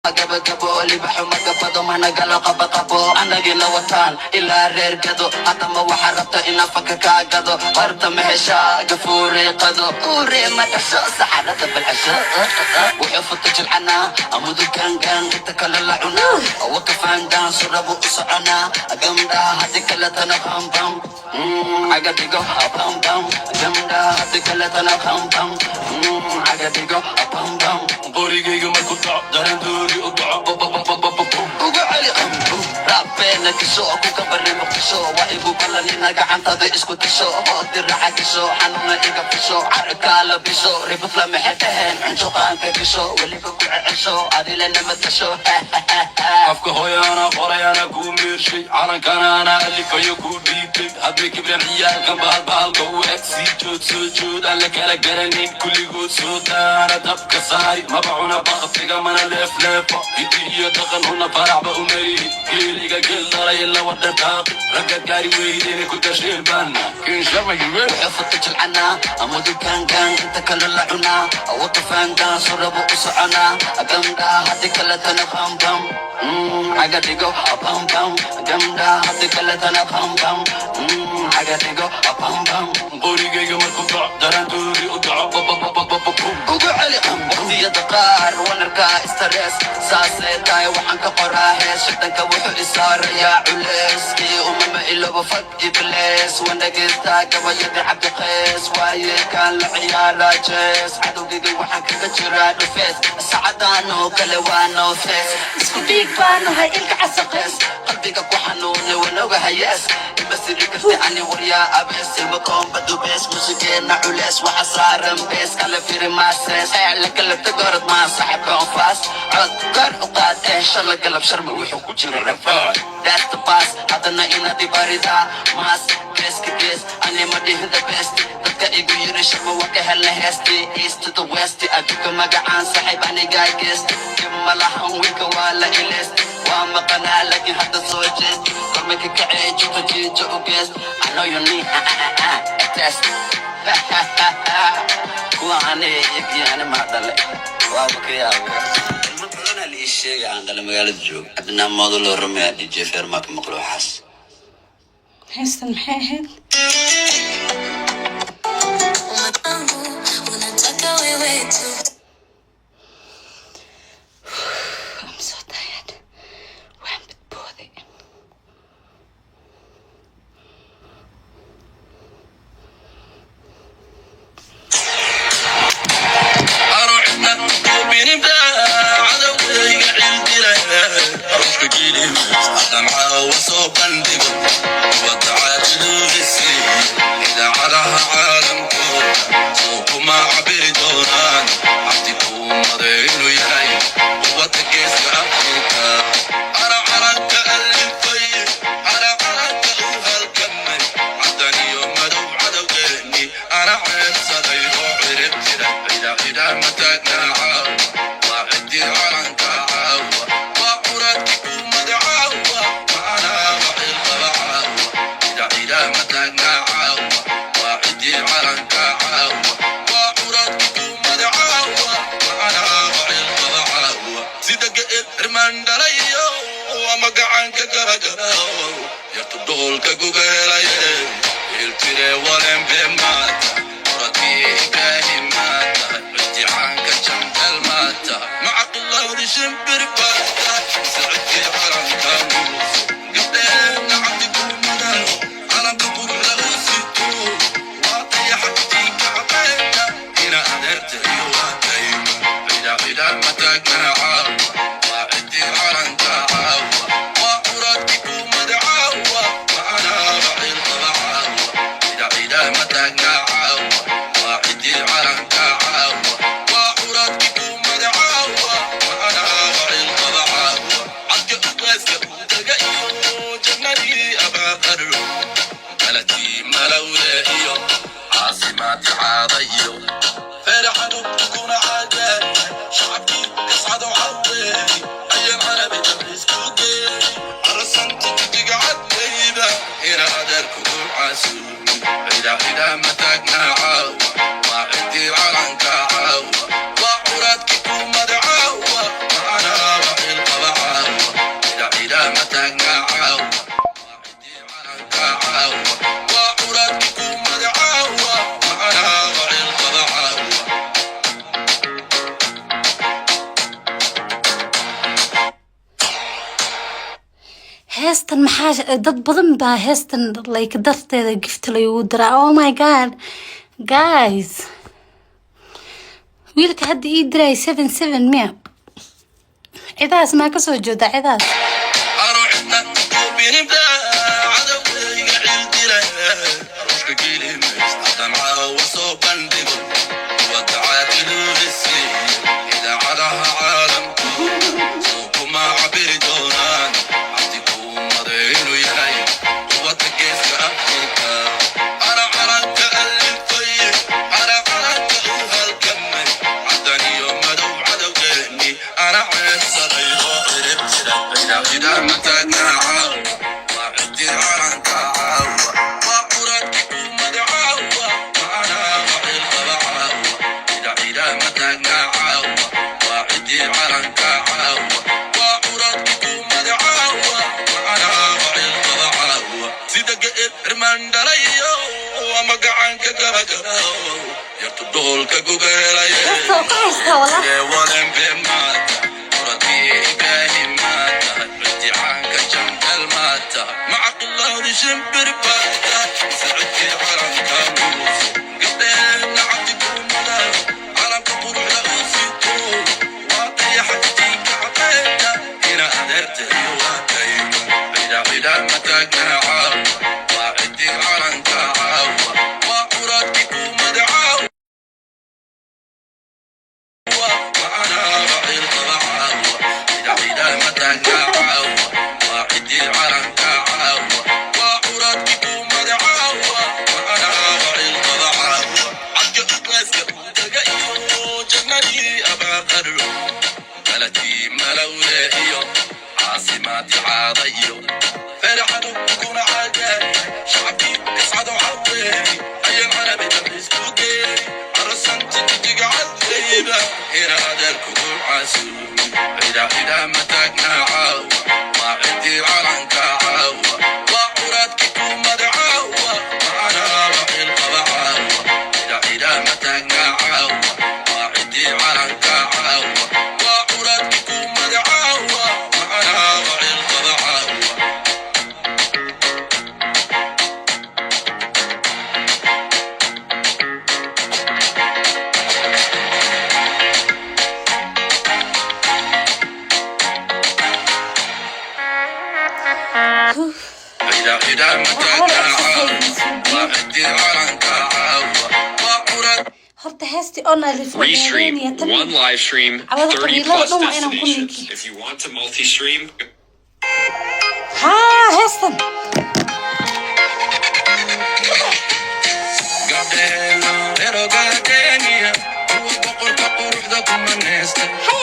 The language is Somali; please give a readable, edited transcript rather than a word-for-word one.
قبل قبولي بحومة قبضو ما نقل قبو أنا قينا وطان إلا رير قدو حتى ما وحربت إنا فكك قدو ورد مهشا قفوري قدو قوري ما تشو سحرة بالعشاء وحفظ تجلعنا أمودو كان تتكلل لعنا وقفان دان سربو أسعنا أقمدا هدي كلتنا بام بام عقديقو بام بام أقمدا هدي كلتنا بام بام عقديقو بام بام بوريقيقو ما كنت دارن دوري وقعلي رابينا كشو كوكا بري مقشو وايقو بلانينا قعنتا اسكو تشو هودي راحة كشو حنونا إيقا بشو عركالا بشو ريبط لمحتهن عنشو قانكا كشو واللي كوكو عشو عادي لنا متشو afka hooyaana qorayaana kuu meershay calankaana anaa alifayo kuu dhiibtay hadday kibran ciyaalkan bahalbahalka u eg sii jood soo jood aan la kala garanayn kulligood soo daana dabka saari maba cuna baktiga mana leefleefa hiddi iyo dhaqan una faracba u marihi geeliga geel dhalay ila wadha daaqi ragga gaari weydeyna ku dasheen baana kinshamaywe حفظت جلعنا أمودو كان انت كلا لعنا وقفان دان سربو أسعنا أقمدا هدي كلتنا بام بام عقديقو بام بام أقمدا هدي كلتنا بام بام عقديقو بام بام qorigayga markuu dhaco daraan doori u dhaco وقعلي وقتي دقار ونركا استرس ساسي تاي وحن كقراهي شدنك وحو إسار يا عليس كي أمم إلو بفك إبليس وانا قلتا كما يدي عبد قيس واي كان لعيالا جيس عدو قيقي وحن كجرا نفيس السعدانو كلوانو فيس اسكو بيك بانو هاي إلك عسقيس قلبيك كوحنوني ونوغا هيس المسيري كفتي عني وريا أبيس المكون بدو بيس موسيقينا عليس وحصارم بيس كلا فيري ماسس لك اللي تقرض مع صاحب انفاس عد قرق وقاد ان شاء الله قلب شرمي ويحو كوجر رفاع that's the boss هذا ناينا دي باريدا ماس كيس كيس اني مدي هذا بيست dadka igu yiri shama waka helna heesti east to the west aduka magacaan saaxiib aniga geest kimalahan wiilka waa la ilest waa maqanaa laakiin hadda soo jeest kormaka kacee jugta jiija u geest I know you need a test kuwaane yaani ma dhale waa bakaya ilmo badan la ii sheegay aan dhale magaalada joog hadna moodo loo rumeeyaa DJ Ferma ka maqlo xas heestan maxay ahayd I'm so tired. Waan badbooday. heestan maxaa dad badan baa heestan like darteeda gift lagu diraa. Oh my god guys, wiilka hadda ii diray 77 miya cidaas maa ka soo jeeda cidaas Restream one live stream, 30 plus destinations. If you want to multi-stream. heestan